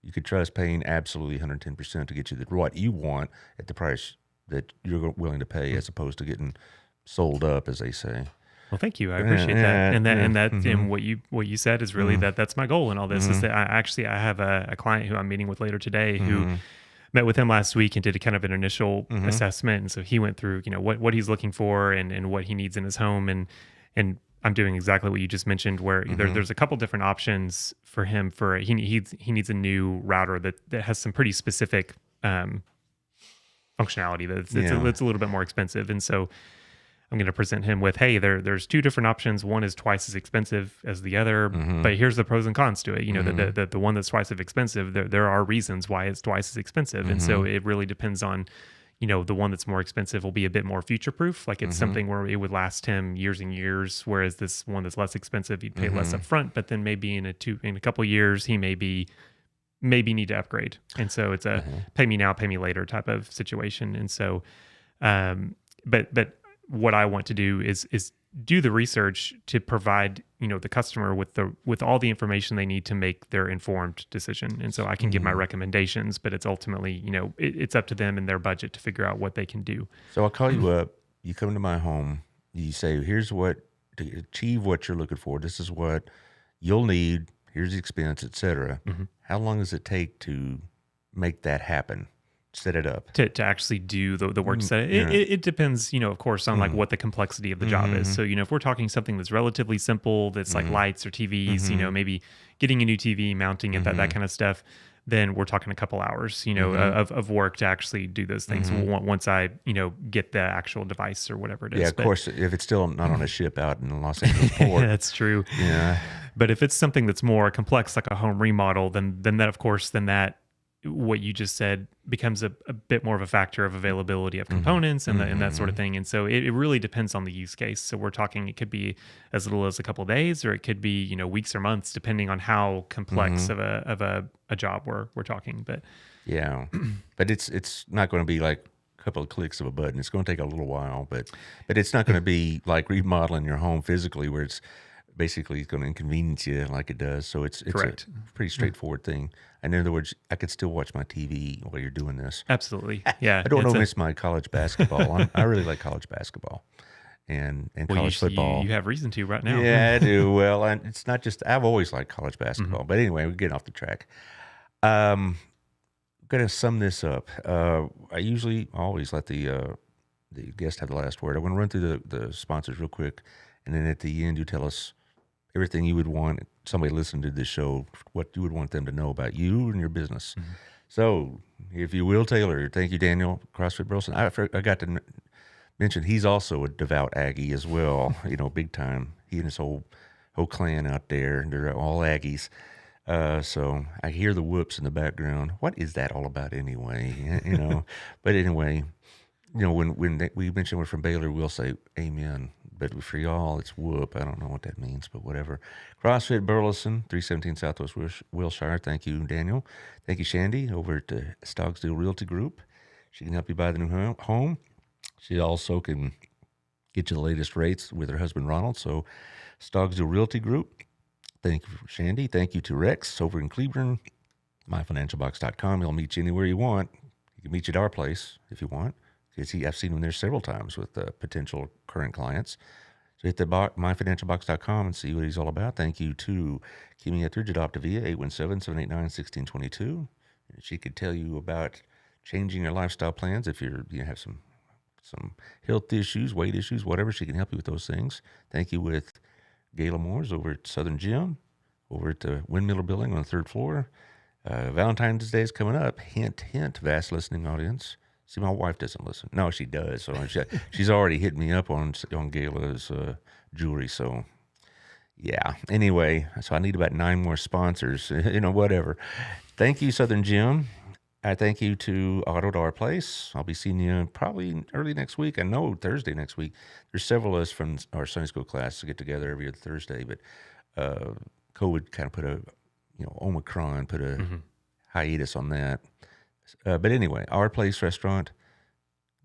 you could trust Payne absolutely 110% to get you what you want at the price that you're willing to pay, as opposed to getting sold up, as they say. Well, thank you. I appreciate that. And what you said is really that's my goal in all this. Is that I have a client who I'm meeting with later today who met with him last week and did a kind of an initial assessment. And so he went through, what he's looking for and what he needs in his home. And I'm doing exactly what you just mentioned, where there's a couple different options for him. He needs a new router that has some pretty specific functionality that's a little bit more expensive. And so I'm going to present him with, hey, there's two different options. One is twice as expensive as the other, but here's the pros and cons to it. The one that's twice as expensive, there are reasons why it's twice as expensive. And so it really depends on, the one that's more expensive will be a bit more future proof. Like it's something where it would last him years and years, whereas this one that's less expensive, you'd pay less up front, but then maybe in a couple years, he maybe need to upgrade. And so it's a pay me now, pay me later type of situation. And so, but what I want to do is do the research to provide, the customer with all the information they need to make their informed decision. And so I can give my recommendations, but it's ultimately, it's up to them and their budget to figure out what they can do. So I'll call you up, you come to my home, you say, here's what, to achieve what you're looking for, this is what you'll need, here's the expense, etc. How long does it take to make that happen? Set it up to actually do the work to set it. It depends, of course, on like what the complexity of the job is. So, if we're talking something that's relatively simple, that's like lights or TVs, maybe getting a new TV, mounting it, that kind of stuff, then we're talking a couple hours, of work to actually do those things. Once I, get the actual device or whatever it is. Yeah, of course, if it's still not on a ship out in the Los Angeles port. That's true. Yeah. But if it's something that's more complex, like a home remodel, then that, of course, what you just said becomes a bit more of a factor of availability of components and that sort of thing. And so it really depends on the use case. So we're talking, it could be as little as a couple of days, or it could be, weeks or months, depending on how complex of a job we're talking. But yeah, but it's not going to be like a couple of clicks of a button. It's going to take a little while, but it's not going to be like remodeling your home physically, where it's basically going to inconvenience you like it does. So it's correct. A pretty straightforward thing. And in other words, I could still watch my TV while you're doing this. Absolutely. Yeah. I don't miss my college basketball. I really like college basketball and college football. You have reason to right now. Yeah, I do. Well, it's not just, I've always liked college basketball. But anyway, we're getting off the track. I'm going to sum this up. I usually always let the guest have the last word. I want to run through the sponsors real quick. And then at the end, you tell us everything you would want somebody listening to this show, what you would want them to know about you and your business. So, if you will, Taylor, thank you, Daniel, CrossFit Burleson. I got to mention he's also a devout Aggie as well, big time. He and his whole clan out there, they're all Aggies. So I hear the whoops in the background. What is that all about anyway? But anyway, when we mention we're from Baylor, we'll say amen. But for y'all, it's whoop. I don't know what that means, but whatever. CrossFit Burleson, 317 Southwest Wilshire. Thank you, Daniel. Thank you, Shandy, over at the Stogsdill Realty Group. She can help you buy the new home. She also can get you the latest rates with her husband, Ronald. So Stogsdill Realty Group. Thank you, Shandy. Thank you to Rex over in Cleveland. MyFinancialBox.com. He'll meet you anywhere you want. He can meet you at our place if you want. I've seen him there several times with potential current clients. So hit the myfinancialbox.com and see what he's all about. Thank you to Kimi Etheridge at Optavia, 817-789-1622. She could tell you about changing your lifestyle plans if you have some health issues, weight issues, whatever. She can help you with those things. Thank you with Gayla Moore's over at Southern Gym, over at the Windmiller Building on the 3rd floor. Valentine's Day is coming up. Hint, hint, vast listening audience. See, my wife doesn't listen. No, she does. So she's already hit me up on Gayla's jewelry. So, yeah. Anyway, so I need about 9 more sponsors. Whatever. Thank you, Southern Gym. I thank you to Auto at our place. I'll be seeing you probably early next week. I know Thursday next week. There's several of us from our Sunday school class to get together every other Thursday, but COVID kind of put Omicron put a hiatus on that. But anyway, Our Place Restaurant,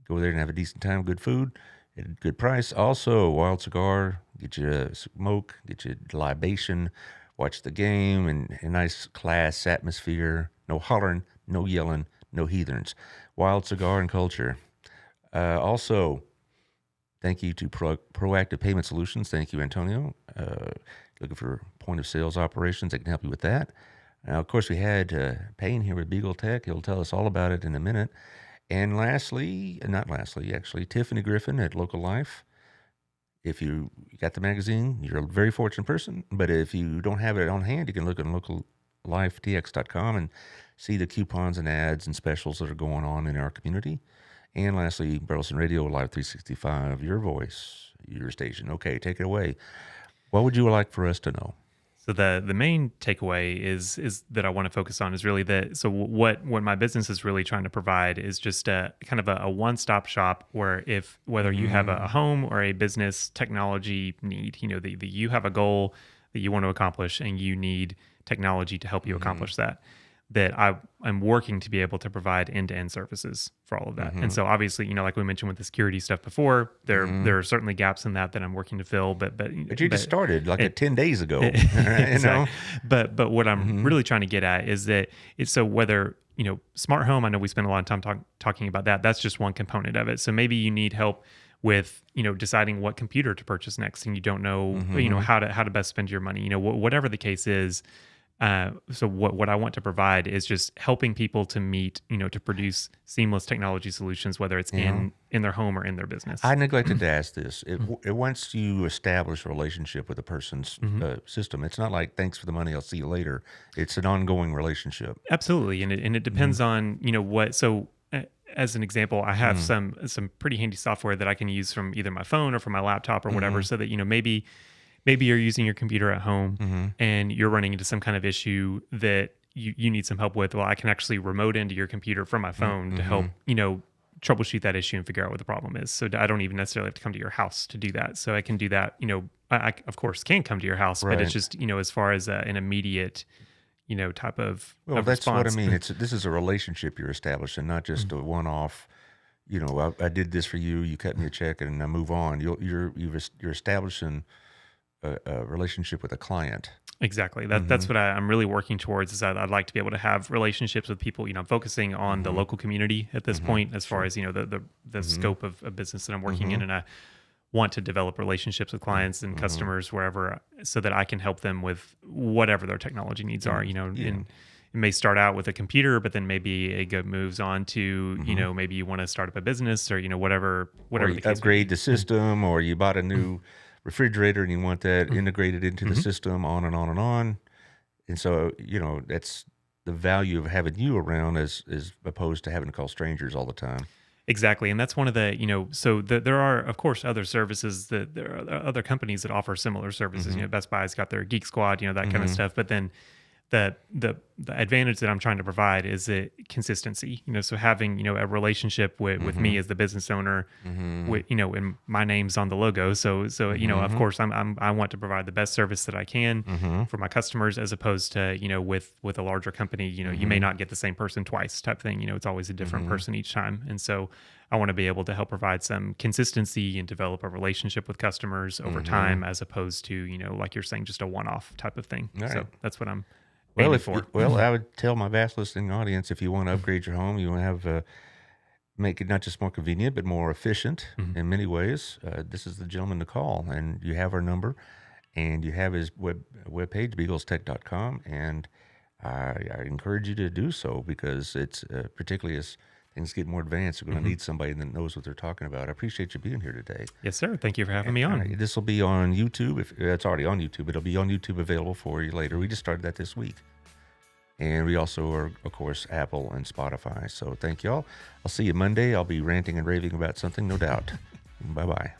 go there and have a decent time, good food, at a good price. Also, Wild Cigar, get you a smoke, get you a libation, watch the game, and a nice class atmosphere. No hollering, no yelling, no heathens. Wild Cigar and Culture. Also, thank you to Proactive Payment Solutions. Thank you, Antonio. Looking for point of sales operations, they can help you with that. Now, of course, we had Payne here with Beagle Tech. He'll tell us all about it in a minute. And actually, Tiffany Griffin at Local Life. If you got the magazine, you're a very fortunate person. But if you don't have it on hand, you can look at locallifetx.com and see the coupons and ads and specials that are going on in our community. And lastly, Burleson Radio Live 365, your voice, your station. Okay, take it away. What would you like for us to know? So the main takeaway is that I want to focus on is really that. So what my business is really trying to provide is just a kind of a one-stop shop where whether you have a home or a business technology need, that you have a goal that you want to accomplish and you need technology to help you accomplish that I'm working to be able to provide end-to-end services for all of that. And so obviously, like we mentioned with the security stuff before, there are certainly gaps in that I'm working to fill. But you just started 10 days ago. Exactly. But what I'm really trying to get at is that it's so whether, smart home, I know we spend a lot of time talking about that. That's just one component of it. So maybe you need help with, deciding what computer to purchase next and you don't know, how to best spend your money, whatever the case is. So what I want to provide is just helping people to meet, to produce seamless technology solutions, whether it's in their home or in their business. I neglected to ask this. Once you establish a relationship with a person's system, it's not like, thanks for the money, I'll see you later. It's an ongoing relationship. Absolutely. And it depends on, what, so as an example, I have some pretty handy software that I can use from either my phone or from my laptop or whatever, so that, maybe you're using your computer at home and you're running into some kind of issue that you need some help with. Well, I can actually remote into your computer from my phone to help, troubleshoot that issue and figure out what the problem is. So I don't even necessarily have to come to your house to do that. So I can do that, I of course can come to your house, but it's just, as far as an immediate, type of that's response. what I mean. This is a relationship you're establishing, not just a one-off, I did this for you, you cut me a check and I move on. You're establishing a relationship with a client. Exactly. That's what I'm really working towards. Is I'd like to be able to have relationships with people. I'm focusing on the local community at this point, as far as the scope of a business that I'm working in, and I want to develop relationships with clients and customers wherever, so that I can help them with whatever their technology needs are. And it may start out with a computer, but then maybe it moves on to maybe you want to start up a business or whatever or you the case upgrade the system, or you bought a new refrigerator and you want that integrated into the system, on and on and on. And so, that's the value of having you around as opposed to having to call strangers all the time. Exactly. And that's one of the, so there are, of course, other services that there are other companies that offer similar services. Best Buy's got their Geek Squad, that kind of stuff. But then the advantage that I'm trying to provide is consistency. So having a relationship with me as the business owner, with and my name's on the logo. So of course I want to provide the best service that I can for my customers, as opposed to with a larger company. You may not get the same person twice, type thing. It's always a different person each time, and so I want to be able to help provide some consistency and develop a relationship with customers over time, as opposed to like you're saying, just a one-off type of thing. All so right. that's what I'm. Well, I would tell my vast listening audience, if you want to upgrade your home, you want to have make it not just more convenient, but more efficient in many ways. This is the gentleman to call, and you have our number, and you have his webpage, beaglestech.com, and I encourage you to do so, because it's particularly as things get more advanced, you're going to need somebody that knows what they're talking about. I appreciate you being here today. Yes, sir. Thank you for having me on. This will be on YouTube. If it's already on YouTube, it'll be on YouTube, available for you later. We just started that this week. And we also are, of course, Apple and Spotify. So thank y'all. I'll see you Monday. I'll be ranting and raving about something, no doubt. Bye-bye.